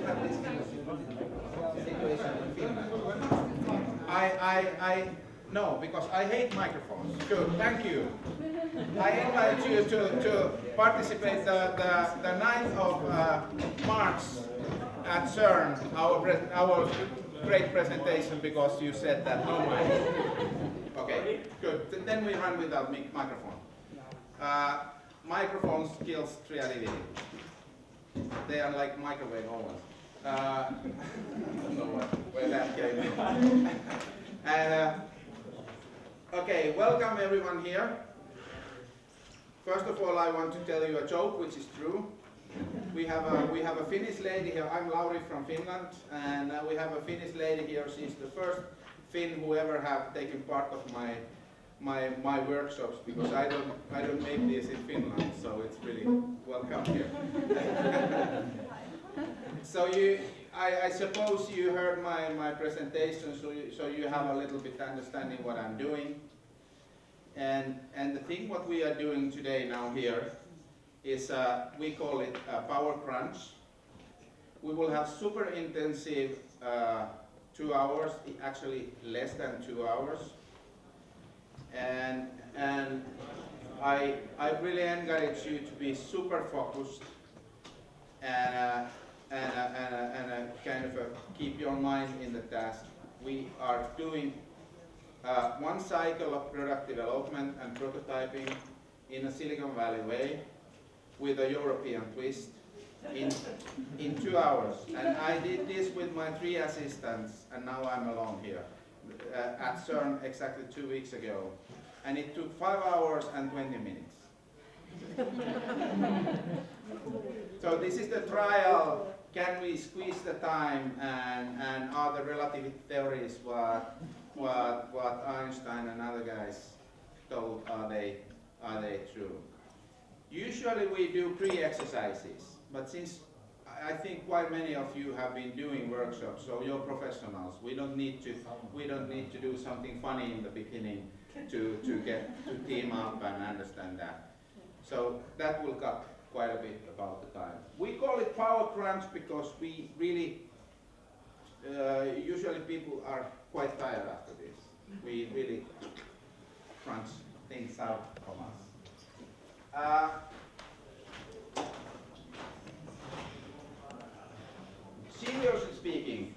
have this kind of situation in Finland? No, because I hate microphones. Good, thank you. I invite you to participate the 9th of March at CERN, our great presentation, because you said that no mic. Okay, good. Then we run without microphone. Microphones kills reality. They are like microwave ovens. I don't know where that came from. Okay, welcome everyone here. First of all, I want to tell you a joke, which is true. We have a Finnish lady here. I'm Lauri from Finland, and we have a Finnish lady here. She's the first Finn who ever have taken part of my workshops, because I don't make this in Finland, so it's really welcome here. So I suppose you heard my presentation, so you have a little bit understanding what I'm doing. And the thing what we are doing today now here is we call it power crunch. We will have super intensive 2 hours, actually less than 2 hours. And I really encourage you to be super focused and kind of keep your mind in the task. We are doing one cycle of product development and prototyping in a Silicon Valley way with a European twist in 2 hours. And I did this with my 3 assistants, and now I'm alone here at CERN exactly 2 weeks ago. And it took 5 hours and 20 minutes. So this is the trial. Can we squeeze the time, and are the relativity theories what Einstein and other guys told, are they true? Usually we do pre-exercises, but since I think quite many of you have been doing workshops, so you're professionals. We don't need to do something funny in the beginning to team up and understand that. So that will cut quite a bit about the time. We call it power crunch because we really usually people are quite tired after this. We really crunch things out from us. Seriously speaking,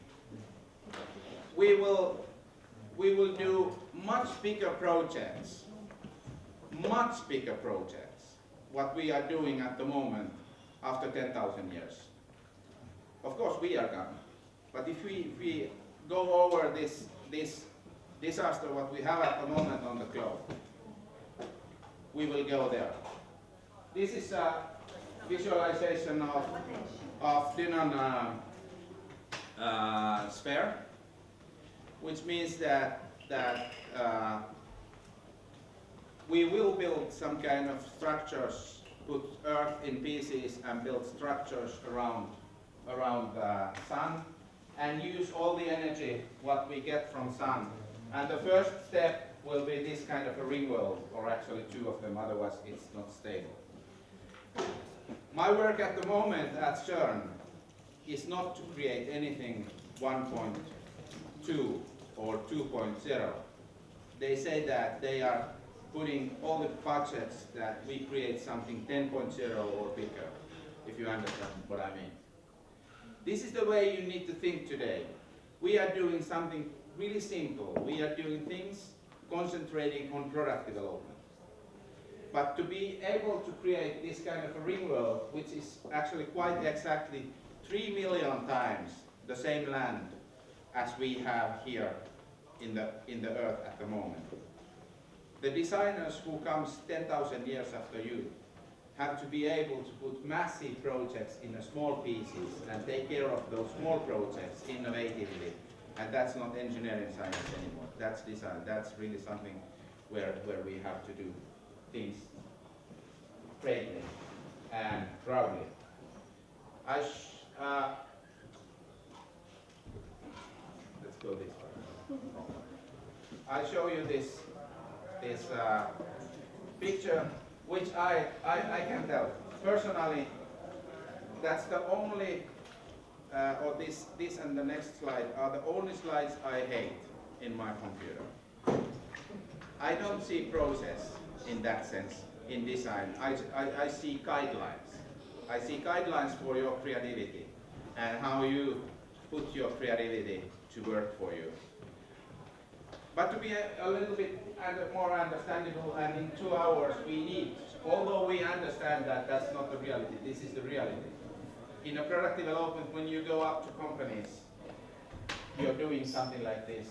we will do much bigger projects, what we are doing at the moment after 10,000 years. Of course we are gone, but if we go over this disaster what we have at the moment on the globe, we will go there. This is a visualization of Dynon sphere, which means that we will build some kind of structures, put Earth in pieces and build structures around the Sun, and use all the energy what we get from Sun. And the first step will be this kind of a ring world, or actually 2 of them, otherwise it's not stable. My work at the moment at CERN is not to create anything 1.2 or 2.0. They say that they are putting all the budgets that we create something 10.0 or bigger, if you understand what I mean. This is the way you need to think today. We are doing something really simple. We are doing things concentrating on product development. But to be able to create this kind of a ring world, which is actually quite exactly 3 million times the same land as we have here in the Earth at the moment. The designers who comes 10,000 years after you have to be able to put massive projects in small pieces and take care of those small projects innovatively. And that's not engineering science anymore. That's design. That's really something where we have to do things greatly and proudly. Let's go this way. I show you this picture, which I can tell personally. That's the only or this and the next slide are the only slides I hate in my computer. I don't see process in that sense in design. I see guidelines. I see guidelines for your creativity and how you put your creativity to work for you. But to be a little bit more understandable, and in 2 hours we need, although we understand that that's not the reality, this is the reality. In a product development, when you go up to companies, you're doing something like this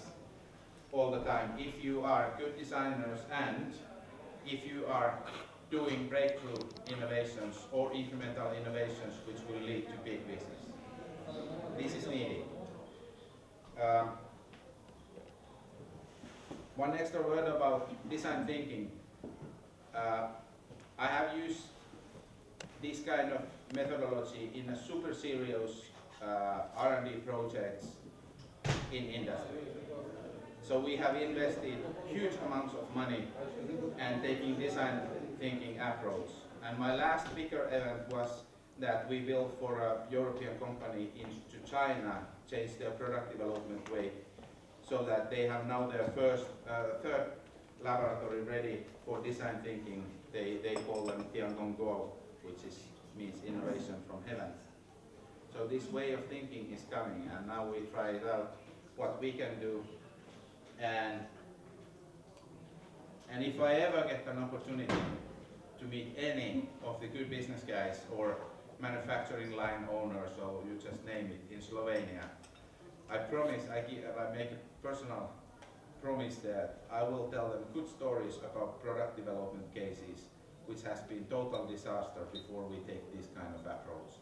all the time. If you are good designers and if you are doing breakthrough innovations or incremental innovations which will lead to big business. This is needed. One extra word about design thinking. I have used this kind of methodology in a super serious R&D projects in industry. So we have invested huge amounts of money and taking design thinking approach. And my last bigger event was that we built for a European company into China, changed their product development way, so that they have now their third laboratory ready for design thinking. They call them Tiangong Go, which means innovation from heaven. So this way of thinking is coming, and now we try it out, what we can do. And if I ever get an opportunity to meet any of the good business guys or manufacturing line owners, or you just name it, in Slovenia, I promise, I make a personal promise that I will tell them good stories about product development cases which has been total disaster before we take this kind of approach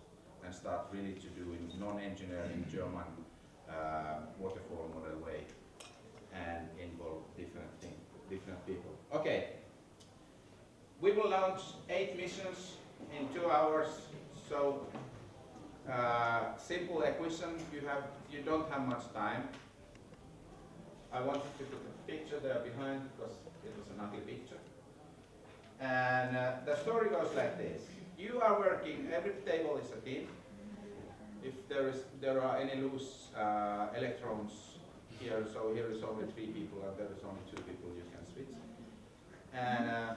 and start really to do in non-engineering German waterfall model way and involve different people. Okay, we will launch 8 missions in 2 hours. So simple equation, you don't have much time. I wanted to put a picture there behind because it was an ugly picture. And the story goes like this. You are working, every table is a team. If there are any loose electrons here, so here is only 3 people and there is only 2 people you can switch. And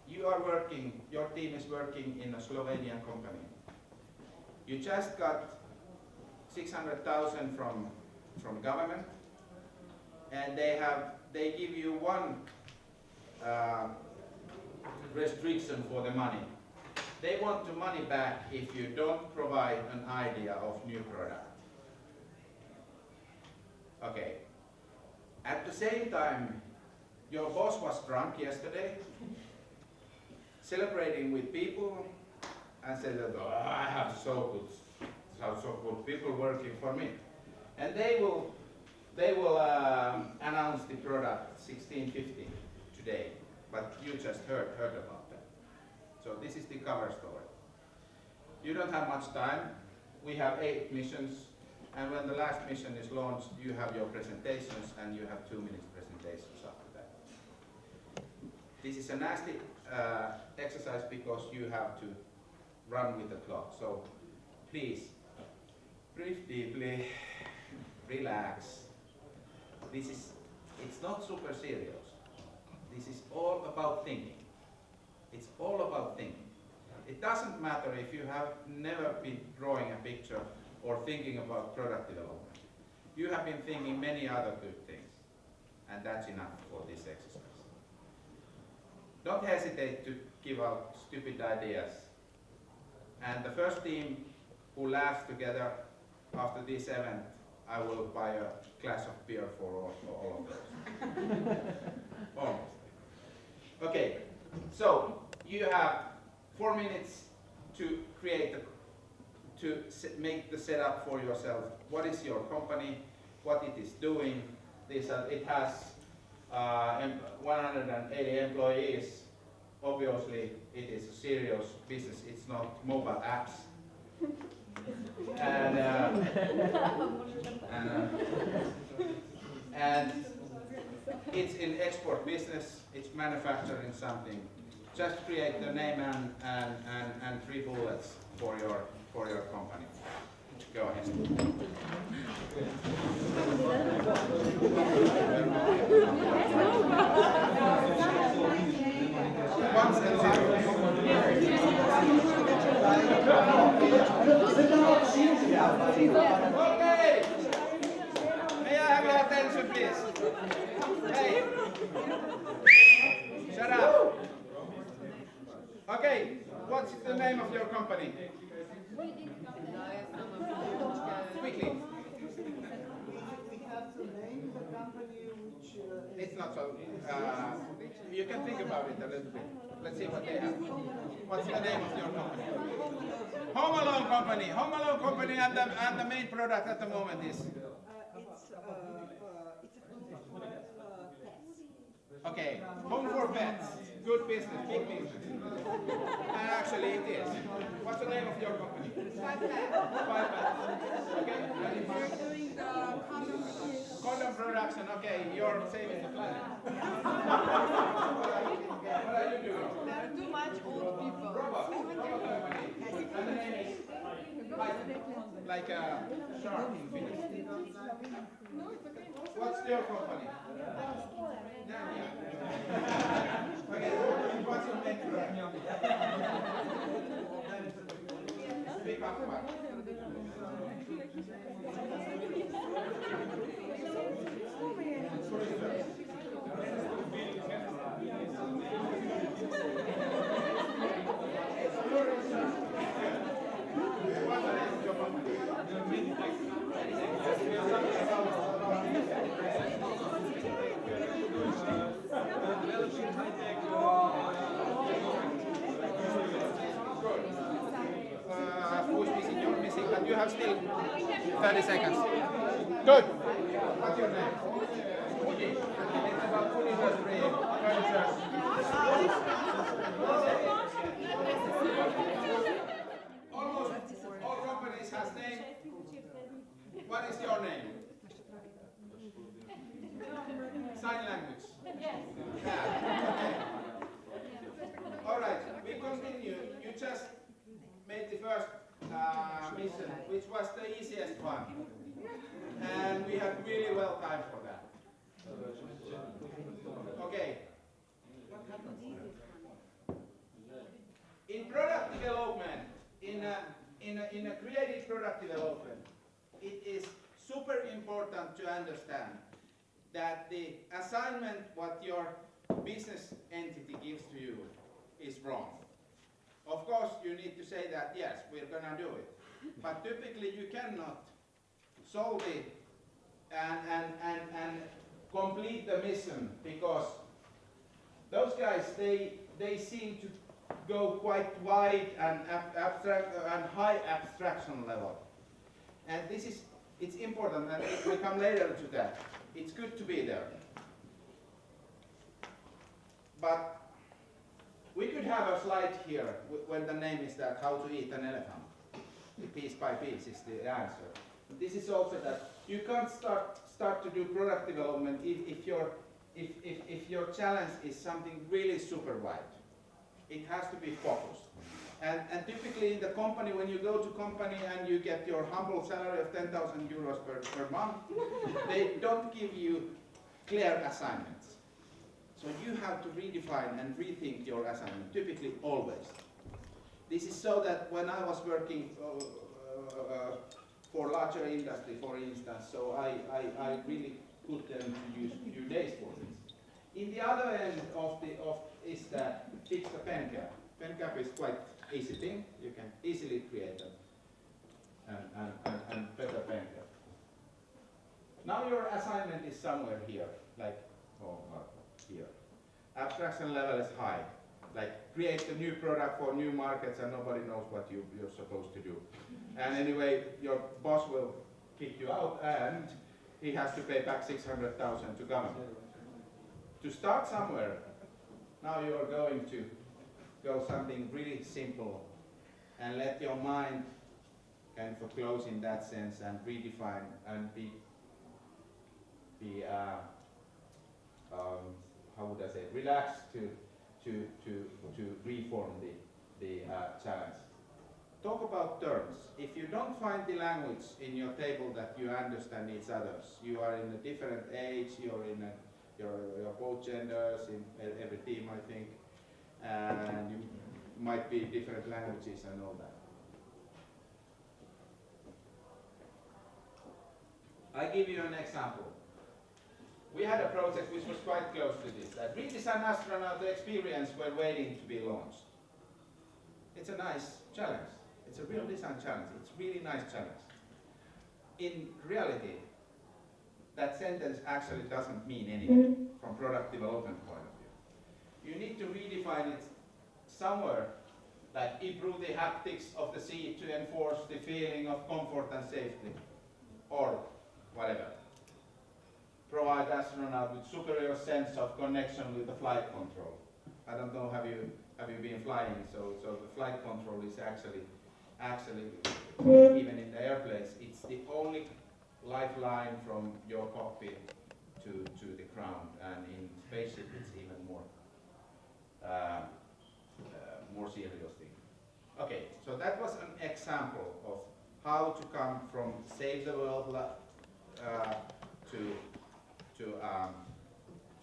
you are working, your team is working in a Slovenian company. You just got 600,000 from government, and they give you one restriction for the money. They want the money back if you don't provide an idea of new product. Okay. At the same time, your boss was drunk yesterday, celebrating with people, and said that, oh, I have so good people working for me. And they will announce the product 1650 today, but you just heard about that. So this is the cover story. You don't have much time. We have 8 missions, and when the last mission is launched, you have your presentations, and you have 2 minutes presentations after that. This is a nasty exercise because you have to run with the clock. So please, breathe deeply, relax. It's not super serious. This is all about thinking. It's all about thinking. It doesn't matter if you have never been drawing a picture or thinking about product development. You have been thinking many other good things, and that's enough for this exercise. Don't hesitate to give out stupid ideas. And the first team who laughs together after this event, I will buy a glass of beer for all of those. Almost. Okay, so you have 4 minutes to make the setup for yourself. What is your company? What it is doing? It has 180 employees. Obviously, it is a serious business. It's not mobile apps. And it's in export business. It's manufacturing something. just create the name and 3 bullets for your company. Go ahead. Ones and zeros. Okay. May I have your attention, please? Hey. Shut up. Okay. What's the name of your company? Quickly. We have to name the company which... It's not so. You can think about it a little bit. Let's see what they have. What's the name of your company? Home Alone Company. Home Alone Company, and the main product at the moment is. It's a home for pets. Okay, home for pets. Good business, big business. And actually it is. What's the name of your company? Five Pets. Five Pets. Okay. We're doing the condom production. Condom production. Okay, you're saving the planet. What are you doing? There are too much old people. Robot. And the name is like a shark in Finnish. What's your company? Okay, what's your main product? Speak up, Mark. Who's missing? You're missing, but you have still 30 seconds. Good. What's your name? Woody. It's about food industry, furniture. Almost all companies have name. What is your name? Sign language. Yeah. Okay. All right, we continue. You just made the first mission, which was the easiest one. And we had really well time for that. Okay. In product development, in a creative product development, it is super important to understand that the assignment what your business entity gives to you is wrong. Of course, you need to say that, yes, we're going to do it. But typically, you cannot solve it and complete the mission, because those guys, they seem to go quite wide and abstract and high abstraction level. And it's important, and we come later to that. It's good to be there. But we could have a slide here when the name is that how to eat an elephant. Piece by piece is the answer. This is also that you can't start to do product development if your challenge is something really super wide. It has to be focused. And typically in the company, when you go to company and you get your humble salary of 10,000 euros per month, they don't give you clear assignments. So you have to redefine and rethink your assignment, typically always. This is so that when I was working for larger industry, for instance, so I really put them to use a few days for this. In the other end is that fix the pen cap. Pen cap is quite easy thing. You can easily create a better pen cap. Now your assignment is somewhere here, like here. Abstraction level is high. Like create a new product for new markets and nobody knows what you're supposed to do. And anyway, your boss will kick you out and he has to pay back 600,000 to government. To start somewhere, now you're going to go something really simple and let your mind kind of close in that sense and redefine and be how would I say, relaxed to to reform the challenge. Talk about terms. If you don't find the language in your table that you understand each other's, you are in a different age, you're both genders in every team, I think, and you might be different languages and all that. I give you an example. We had a project which was quite close to this, that redesign astronaut experience when waiting to be launched. It's a nice challenge. It's a real design challenge. It's a really nice challenge. In reality, that sentence actually doesn't mean anything from product development point of view. You need to redefine it somewhere, like improve the haptics of the seat to enforce the feeling of comfort and safety, or whatever. Provide astronaut with superior sense of connection with the flight control. I don't know, have you been flying? So the flight control is actually even in the airplanes, it's the only lifeline from your cockpit to the ground, and in spaceship it's even more serious thing. Okay, so that was an example of how to come from save the world to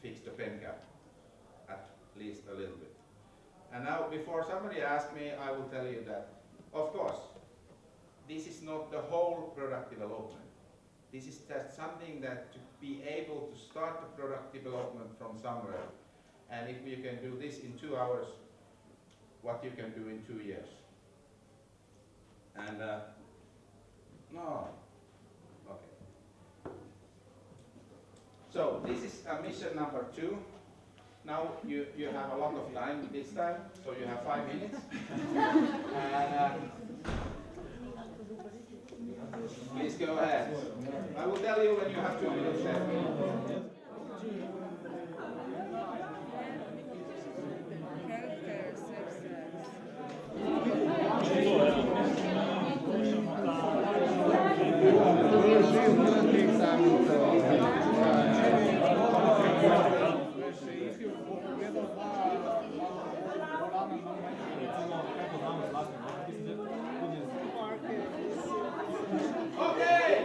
fix the pen cap, at least a little bit. And now, before somebody asks me, I will tell you that, of course, this is not the whole product development. This is just something that to be able to start the product development from somewhere, and if you can do this in 2 hours, what you can do in 2 years. And no, okay. So this is mission number 2. Now you have a lot of time this time, so you have 5 minutes. And please go ahead. I will tell you when you have 2 minutes left. Okay.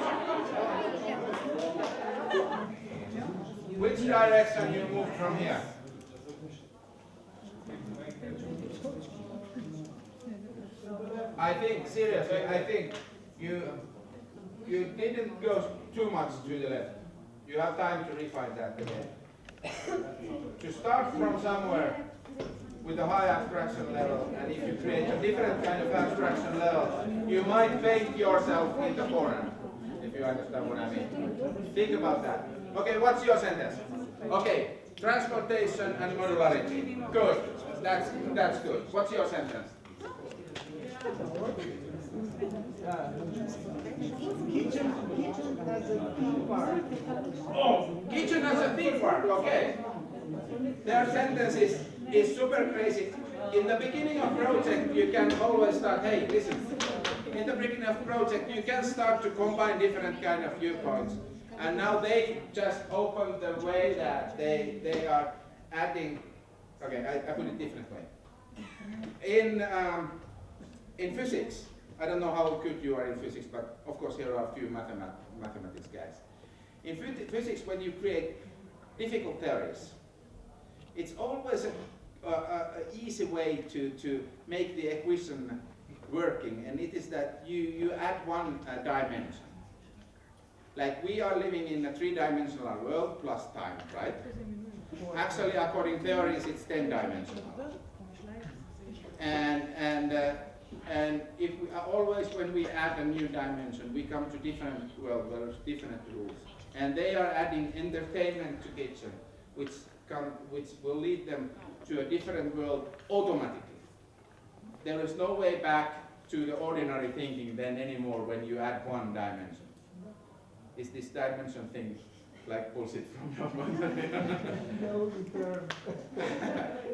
Which direction you move from here? I think, seriously, I think you didn't go too much to the left. You have time to refine that again. To start from somewhere with a high abstraction level, and if you create a different kind of abstraction level, you might paint yourself in the corner, if you understand what I mean. Think about that. Okay, what's your sentence? Okay, transportation and modularity. Good. That's good. What's your sentence? Kitchen as a theme park. Oh, kitchen as a theme park, okay. Their sentence is super crazy. In the beginning of project, you can always start, hey, listen, in the beginning of project, you can start to combine different kind of viewpoints. And now they just open the way that they are adding, okay, I put it different way. In physics, I don't know how good you are in physics, but of course here are a few mathematics guys. In physics, when you create difficult theories, it's always an easy way to make the equation working, and it is that you add one dimension. Like we are living in a 3-dimensional world plus time, right? Actually, according to theories, it's 10-dimensional. And if we always, when we add a new dimension, we come to different, well, there's different rules. And they are adding entertainment to kitchen, which will lead them to a different world automatically. There is no way back to the ordinary thinking then anymore when you add one dimension. Is this dimension thing like bullshit from your point? No return.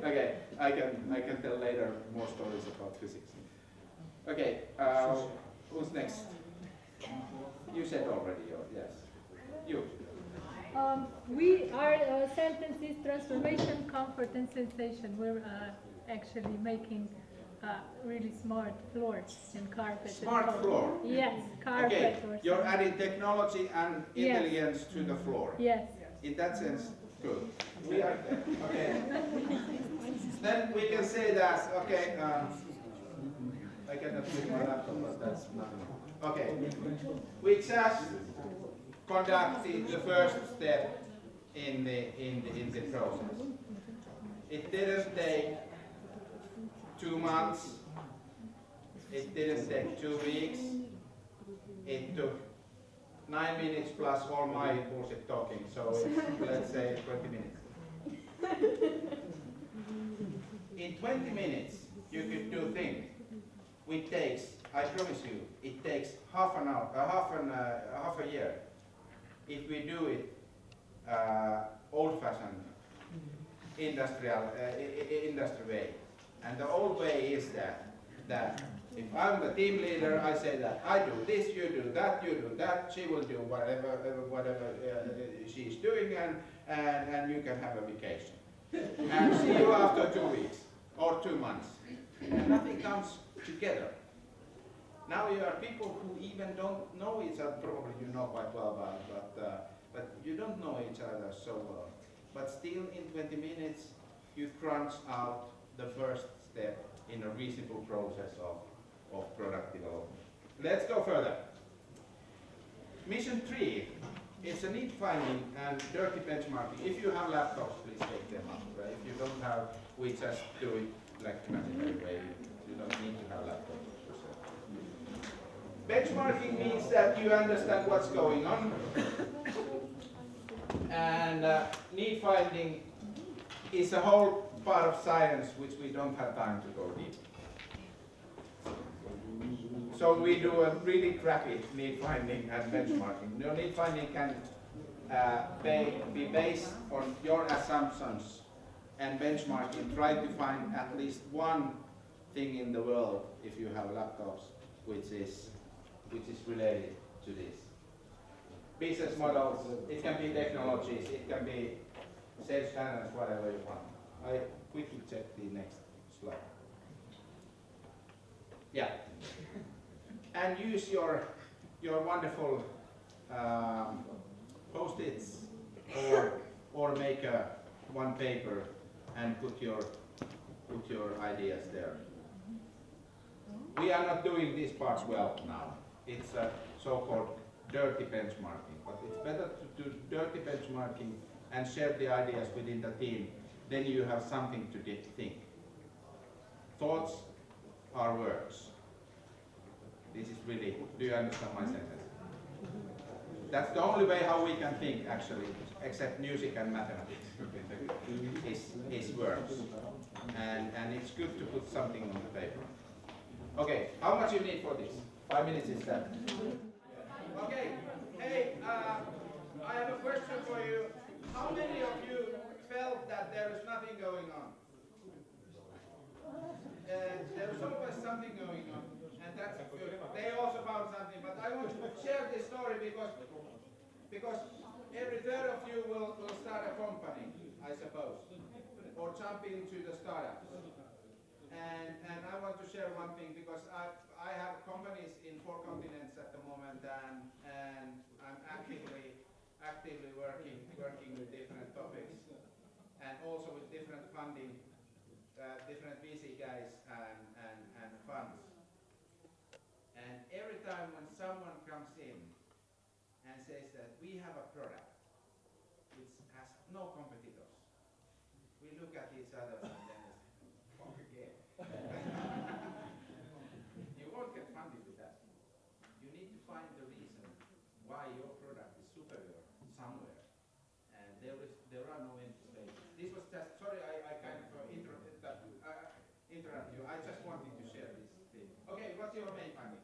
Okay, I can tell later more stories about physics. Okay, who's next? You said already, yes. You. Our sentence is transformation, comfort, and sensation. We're actually making really smart floors and carpet. Smart floor. Yes, carpet Okay, or you're something. adding technology and Yes. intelligence to the floor. Yes. In that sense, good. We are there. Okay. Then we can say that, okay, I cannot use my laptop, but that's not enough. Okay. We just conducted the first step in the process. It didn't take 2 months. It didn't take 2 weeks. It took 9 minutes plus all my bullshit talking, so it's, let's say 20 minutes. In 20 minutes, you could do things. It takes, I promise you, it takes half a year. If we do it old-fashioned industry way. And the old way is that if I'm the team leader, I say that I do this, you do that, she will do whatever she's doing, and you can have a vacation. And see you after 2 weeks or 2 months. And nothing comes together. Now you are people who even don't know each other, probably you know quite well, but you don't know each other so well. But still in 20 minutes you crunch out the first step in a reasonable process of product development. Let's go further. Mission 3 is a need finding and dirty benchmarking. If you have laptops, please take them up. Right? If you don't have, we just do it like classical way. You don't need to have laptops. Benchmarking means that you understand what's going on, and need finding is a whole part of science which we don't have time to go deep. So we do a really crappy need finding and benchmarking. Your need finding can be based on your assumptions, and benchmarking try to find at least one thing in the world, if you have laptops, which is related to this. Business models, it can be technologies, it can be sales channels, whatever you want. I quickly check the next slide. Yeah. And use your wonderful post-its or make one paper and put your ideas there. We are not doing these parts well now. It's a so-called dirty benchmarking, but it's better to do dirty benchmarking and share the ideas within the team. Then you have something to think. Thoughts are words. This is really, do you understand my sentence? That's the only way how we can think, actually, except music and mathematics, is words. And it's good to put something on the paper. Okay, how much you need for this? 5 minutes is that. Okay, hey, I have a question for you. How many of you felt that there is nothing going on? There's always something going on, and that's good. They also found something, but I want to share this story because every third of you will start a company, I suppose, or jump into the startups. And I want to share one thing, because I have companies in 4 continents at the moment, and I'm actively working with different topics, and also with different funding, different VC guys and funds. And every time when someone comes in and says that we have a product which has no competitors, we look at each other and then fuck again. You won't get funded with that. You need to find the reason why your product is superior somewhere. And there are no empty spaces. This was just, sorry, I kind of interrupt you. I just wanted to share this thing. Okay, what's your main finding?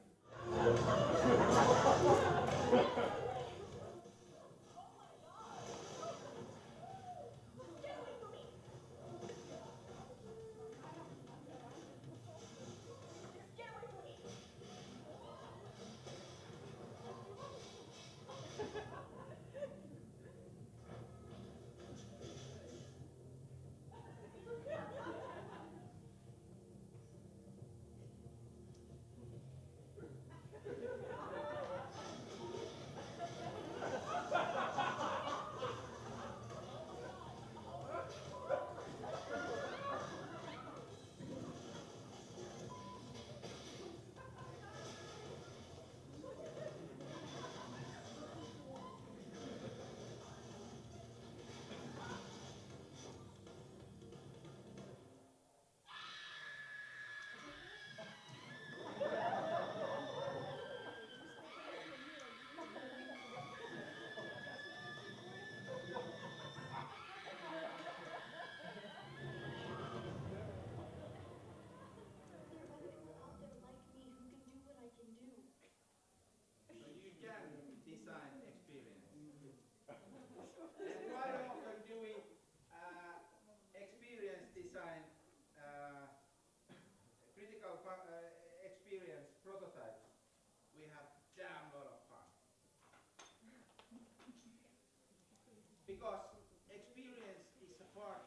because experience is a part,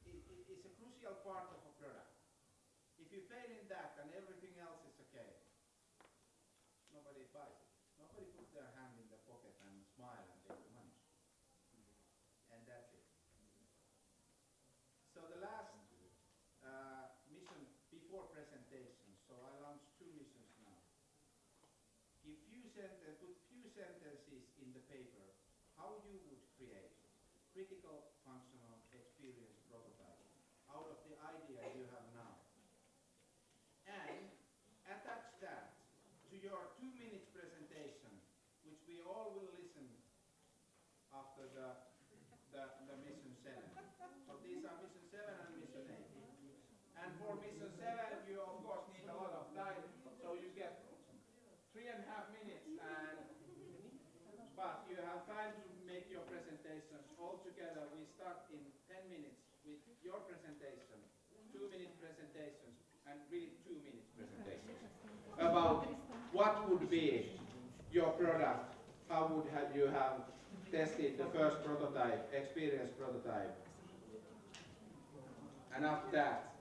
is a crucial part of a product. If you fail in that and everything else is okay, nobody buys it. Nobody puts their hand in their pocket and smile and take the money. And that's it. So the last mission before presentation, so I launched 2 missions now. Put few sentences in the paper how you would create critical functional experience prototype out of the idea you have now. And attach that to your 2 minutes presentation, which we all will listen after the mission 7. So these are mission 7 and mission 8. And for mission 7 you of course need a lot of time, so you get 3.5 minutes, but you have time to make your presentations all together. We start in 10 minutes with your presentation, 2-minute presentations, and really 2-minute presentations about what would be your product, how would you have tested the first prototype, experience prototype, and after that,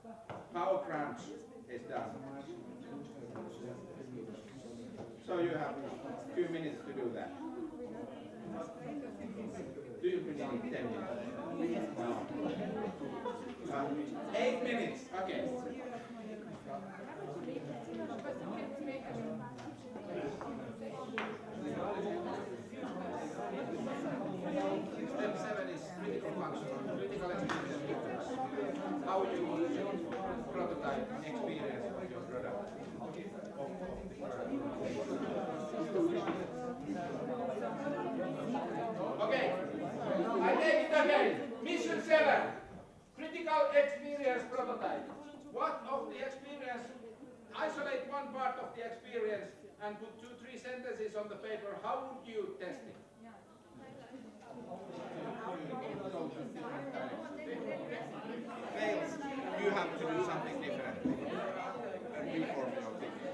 power crunch is done. So you have a few minutes to do that. Do you need 10 minutes? No. 8 minutes, okay. Step 7 is critical functional, critical experience. How you prototype experience of your product. Okay, I take it again. Mission 7, critical experience prototype. What of the experience? Isolate one part of the experience and put 2-3 sentences on the paper. How would you test it? Fails, you have to do something different and reform your thinking.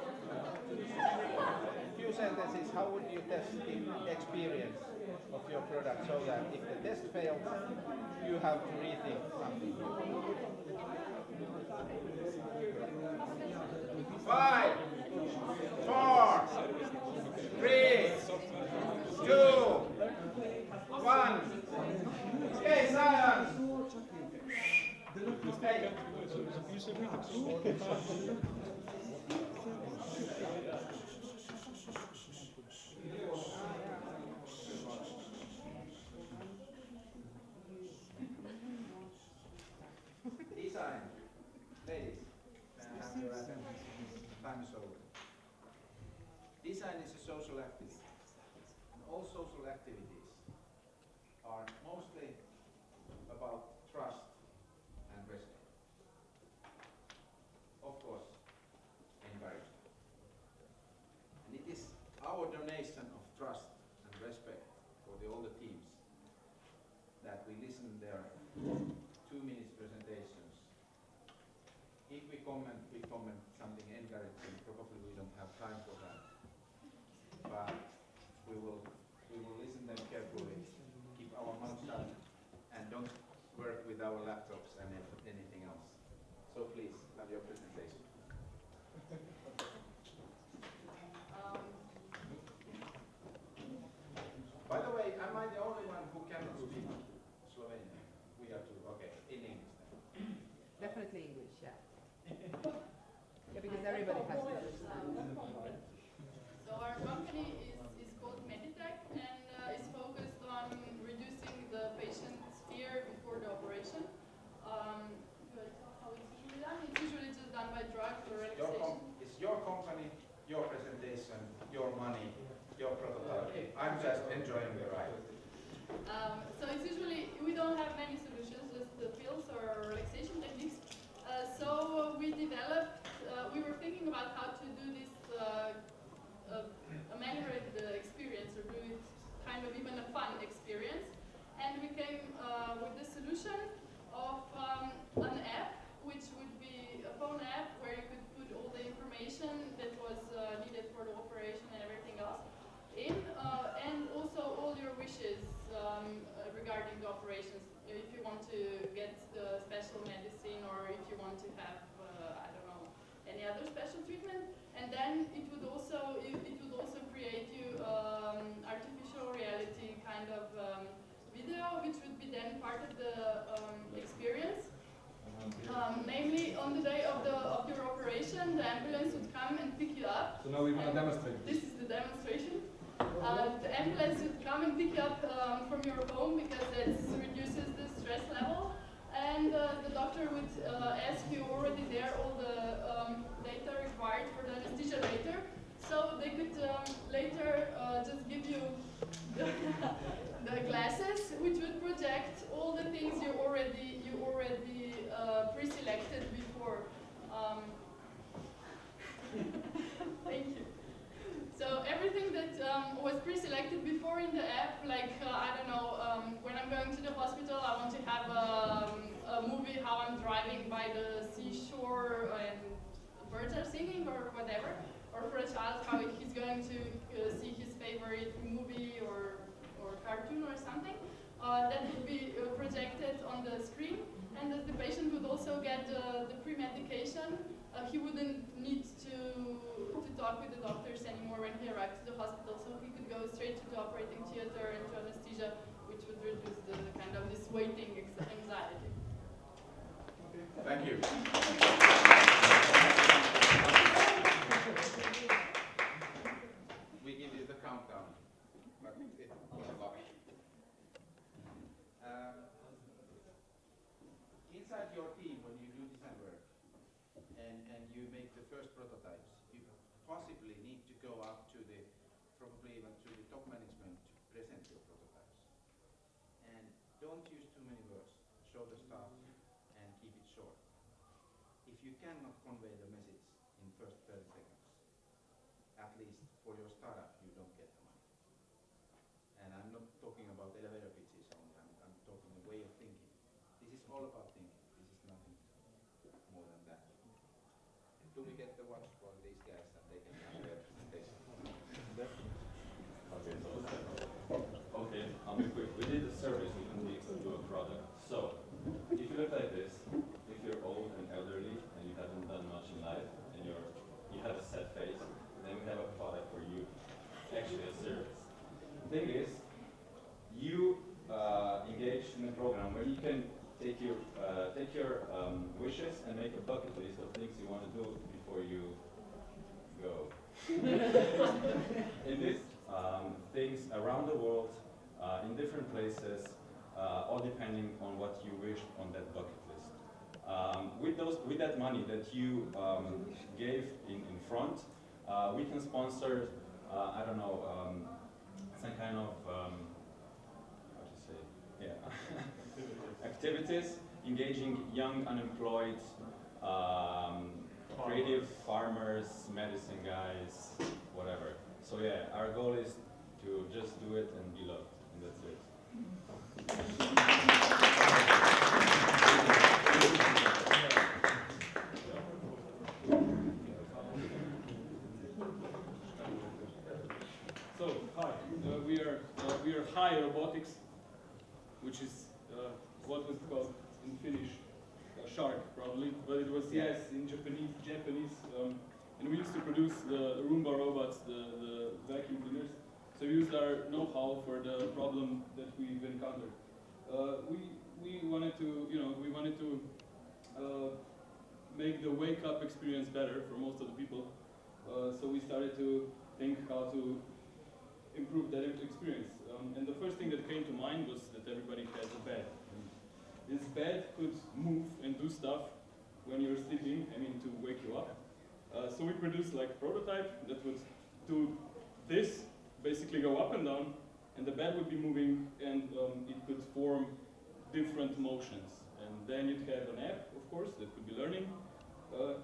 Few sentences, how would you test the experience of your product so that if the test fails, you have to rethink something. 5, 4, 3, 2, 1. Okay, silence. Hey. Design. Ladies, have your attention. Time is over. Design is a social activity. And all social activities are mostly about trust and respect. Of course, encouragement. And it is our donation of trust and respect for all the teams that we listen their 2 minutes presentations. If we comment something encouraging. Probably we don't have time for that. But we will listen them carefully, keep our mouths shut, and don't work with our laptops and anything else. So please, have your presentation. By the way, am I the only one who cannot speak Slovenian? We are two. Okay, in English then. Definitely English, yeah. Yeah, because everybody has to understand. So our company is called Meditech and is focused on reducing the patient's fear before the operation. Do I tell how it's usually done? It's usually just done by drugs or relaxation. It's your company, your presentation, your money, your prototype. I'm just enjoying the ride. So it's usually, we don't have many solutions, just the pills or relaxation techniques. So we developed, we were thinking about how to do this, ameliorate the experience or do it kind of even a fun experience. And we came with the solution of an app, which would be a phone app where you could put all the information that was needed for the operation and everything else in, and also all your wishes regarding the operations. If you want to get the special medicine or if you want to have, I don't know, any other special treatment. And then it would also create you artificial reality kind of video, which would be then part of the experience. Namely, on the day of your operation, the ambulance would come and pick you up. So now we want to demonstrate. This is the demonstration. The ambulance would come and pick you up from your home because it reduces the stress level. And the doctor would ask you already there all the data required for the anesthesia later. So they could later just give you the glasses, which would project all the things you already pre-selected before. Thank you. So everything that was pre-selected before in the app, like I don't know, when I'm going to the hospital, I want to have a movie how I'm driving by the seashore and birds are singing or whatever. Or for a child, how he's going to see his favorite movie or cartoon or something. That would be projected on the screen, and the patient would also get the pre-medication. He wouldn't need to talk with the doctors anymore when he arrived to the hospital, so he could go straight to the operating theater and to anesthesia, which would reduce the kind of this waiting anxiety. Thank you. We give you the countdown, but it was a lot. Inside your team, when you do design work and you make the first prototypes, you possibly need to go up to probably even to the top management to present your prototypes. And don't use too many words. Show the stuff and keep it short. If you cannot convey the message in first 30 seconds, at least for your startup, you don't get the money. And I'm not talking about elevator pitches only, I'm talking a way of thinking. This is all about thinking. This is nothing more than that. Do we get the watch for these guys and they can have their presentation? Okay, I'll be quick. We did a survey so we can do a product. So, if you look like this, if you're old and elderly and you haven't done much in life and you have a sad face, then we have a product for you. Actually, a service. The thing is, you engage in a program where you can take your wishes and make a bucket list of things you want to do before you go. In this, things around the world, in different places, all depending on what you wish on that bucket list. With that money that you gave in front, we can sponsor, I don't know, some kind of how to say, yeah, activities engaging young unemployed, creative farmers, medicine guys, whatever. So yeah, our goal is to just do it and be loved, and that's it. So, hi, we are Hi Robotics, which is what was called in Finnish shark, probably, but it was yes in Japanese, and we used to produce the Roomba robots, the vacuum cleaners. So we used our know-how for the problem that we've encountered. We wanted to make the wake-up experience better for most of the people. So we started to think how to improve that experience. And the first thing that came to mind was that everybody has a bed. And this bed could move and do stuff when you're sleeping, to wake you up. So we produced like a prototype that would do this, basically go up and down, and the bed would be moving, and it could form different motions. And then you'd have an app, of course, that could be learning.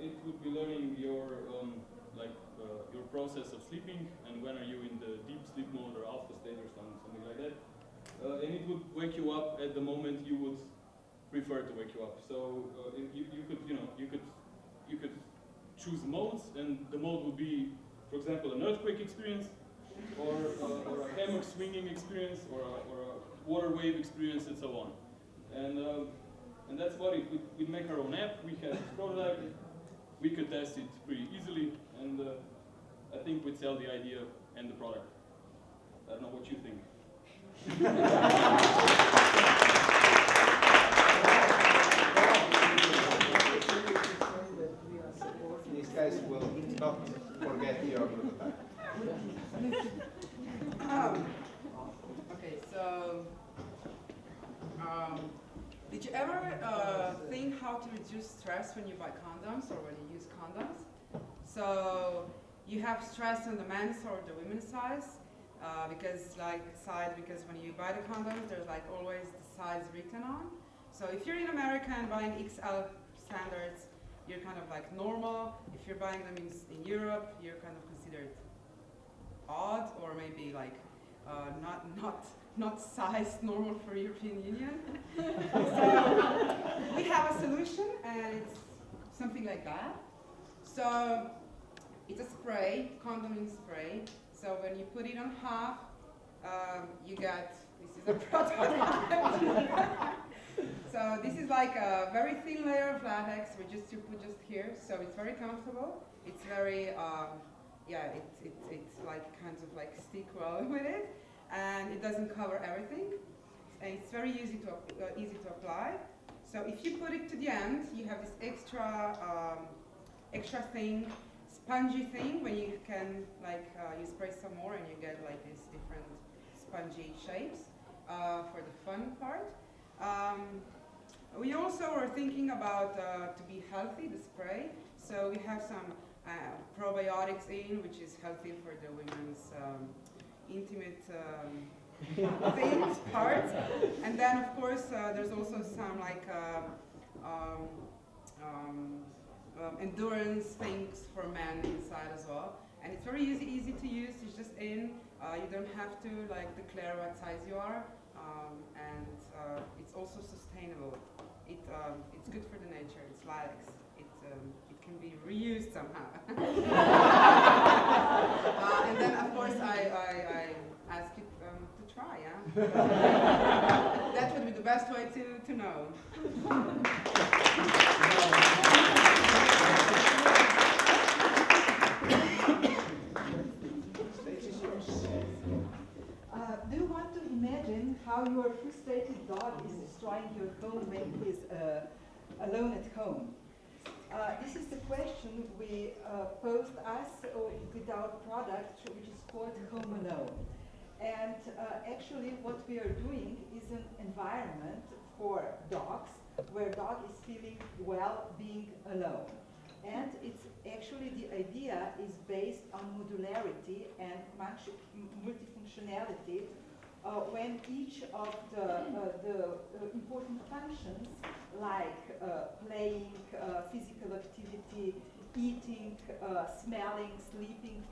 It would be learning your process of sleeping, and when are you in the deep sleep mode or alpha state or something like that. And it would wake you up at the moment you would prefer to wake you up. So you could choose modes, and the mode would be, for example, an earthquake experience, or a hammock swinging experience, or a water wave experience, and so on. And that's about it. We'd make our own app. We had this prototype. We could test it pretty easily, and I think we'd sell the idea and the product. I don't know what you think. These guys will not forget your prototype. Okay, so did you ever think how to reduce stress when you buy condoms or when you use condoms? So you have stress on the men's or the women's size, because when you buy the condoms, there's like always the size written on. So if you're in America and buying XL standards, you're kind of like normal. If you're buying them in Europe, you're kind of considered odd, or maybe like not sized normal for European Union. So we have a solution, and it's something like that. So it's a spray, condom in spray. So when you put it on half, you get, this is a prototype. So this is like a very thin layer of latex, which you put just here. So it's very comfortable. It's very, it's like kind of like stick well with it, and it doesn't cover everything. And it's very easy to apply. So if you put it to the end, you have this extra thing, spongy thing, when you can you spray some more and you get like these different spongy shapes for the fun part. We also are thinking about to be healthy, the spray. So we have some probiotics in, which is healthy for the women's intimate things, parts. And then of course there's also some like endurance things for men inside as well. And it's very easy to use. It's just in. You don't have to like declare what size you are, and it's also sustainable. It's good for the nature. It's latex. It can be reused somehow. And then of course I ask you to try. Yeah. That would be the best way to know. Do you want to imagine how your frustrated dog is destroying your home when he is alone at home? This is the question we posed us with our product, which is called Home Alone. And actually what we are doing is an environment for dogs where dog is feeling well being alone. And it's actually, the idea is based on modularity and multifunctionality, when each of the important functions like playing, physical activity, eating, smelling, sleeping,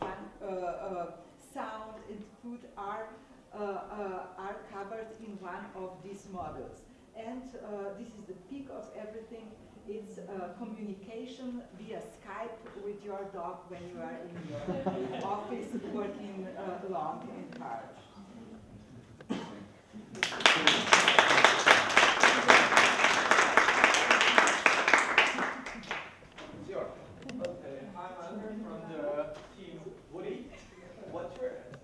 sound and food are covered in one of these modules. And this is the peak of everything. It's communication via Skype with your dog when you are in your office working long and hard. Sure. Okay, I'm Andrew from the team Woody.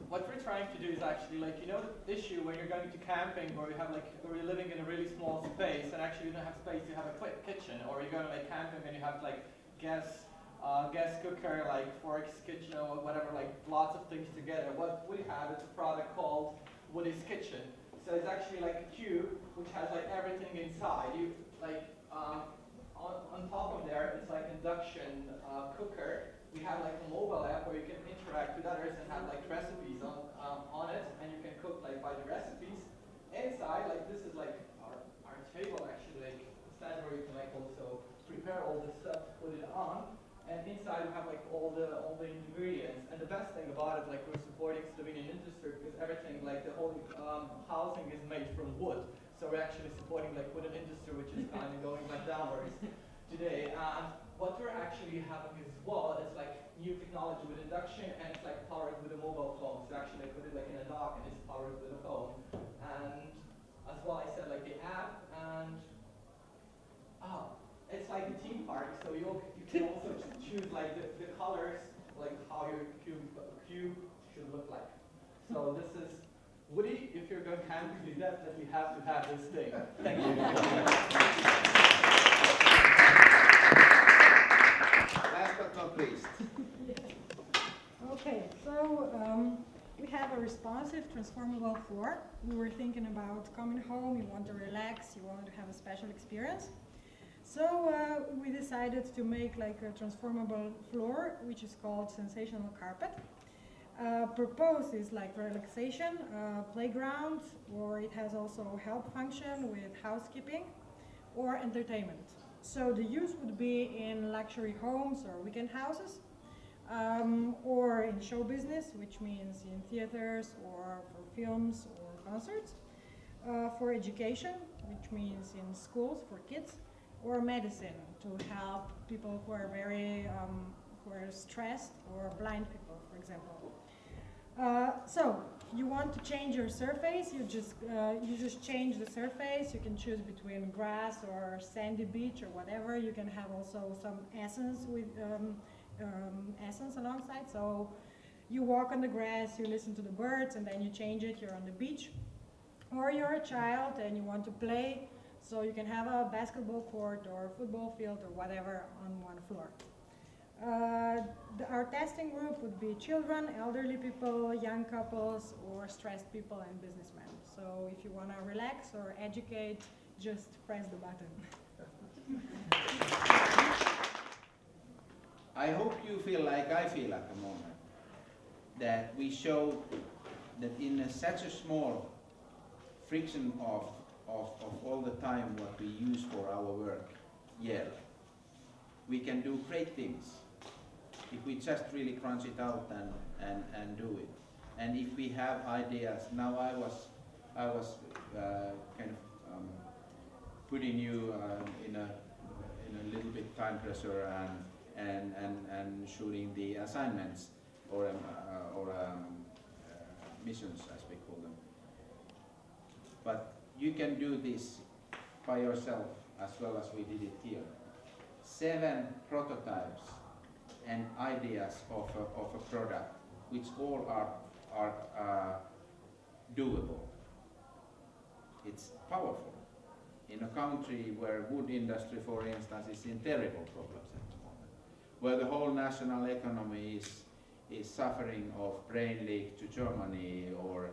What we're trying to do is actually, like, you know, the issue when you're going to camping or you're living in a really small space and actually you don't have space to have a quick kitchen, or you're going to like camping and you have like gas cooker, like forks, kitchen, or whatever, like lots of things together. What we have is a product called Woody's Kitchen. So it's actually like a cube which has like everything inside. You like on top of there, it's like induction cooker. We have like a mobile app where you can interact with others and have like recipes on it, and you can cook like by the recipes. Inside, like this is like our table actually, like stand where you can like also prepare all this stuff, put it on, and inside we have like all the ingredients. And the best thing about it, like we're supporting Slovenian industry because everything, like the whole housing is made from wood. So we're actually supporting like wooden industry, which is kind of going like downwards today. And what we're actually having as well is like new technology with induction, and it's like powered with a mobile phone. So actually, I put it like in a dock, and it's powered with a phone. And as well, I said like the app, and it's like a theme park. So you can also choose like the colors, like how your cube should look like. So this is Woody. If you're going camping, you definitely have to have this thing. Thank you. Last but not least. Okay, so we have a responsive, transformable floor. We were thinking about coming home, you want to relax, you want to have a special experience. So we decided to make like a transformable floor, which is called sensational carpet. Purpose is like relaxation, playground, or it has also help function with housekeeping or entertainment. So the use would be in luxury homes or weekend houses, or in show business, which means in theaters or for films or concerts, for education, which means in schools for kids, or medicine to help people who are very who are stressed, or blind people, for example. So you want to change your surface, you just change the surface. You can choose between grass or sandy beach or whatever. You can have also some essence with essence alongside. So you walk on the grass, you listen to the birds, and then you change it, you're on the beach. Or you're a child and you want to play, so you can have a basketball court or football field or whatever on one floor. Our testing group would be children, elderly people, young couples, or stressed people and businessmen. So if you want to relax or educate, just press the button. I hope you feel like I feel at the moment, that we showed that in such a small friction of all the time what we use for our work yearly, we can do great things if we just really crunch it out and do it. And if we have ideas, now I was kind of putting you in a little bit time pressure and shooting the assignments or missions, as we call them. But you can do this by yourself as well as we did it here. 7 prototypes and ideas of a product, which all are doable. It's powerful. In a country where wood industry, for instance, is in terrible problems at the moment, where the whole national economy is suffering of brain leak to Germany, or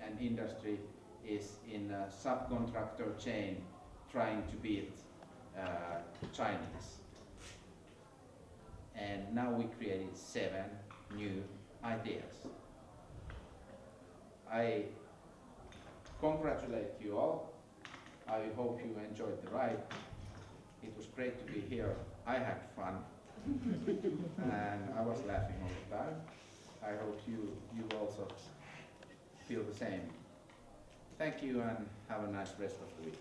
and industry is in a subcontractor chain trying to beat Chinese. And now we created 7 new ideas. I congratulate you all. I hope you enjoyed the ride. It was great to be here. I had fun. And I was laughing all the time. I hope you also feel the same. Thank you and have a nice rest of the week.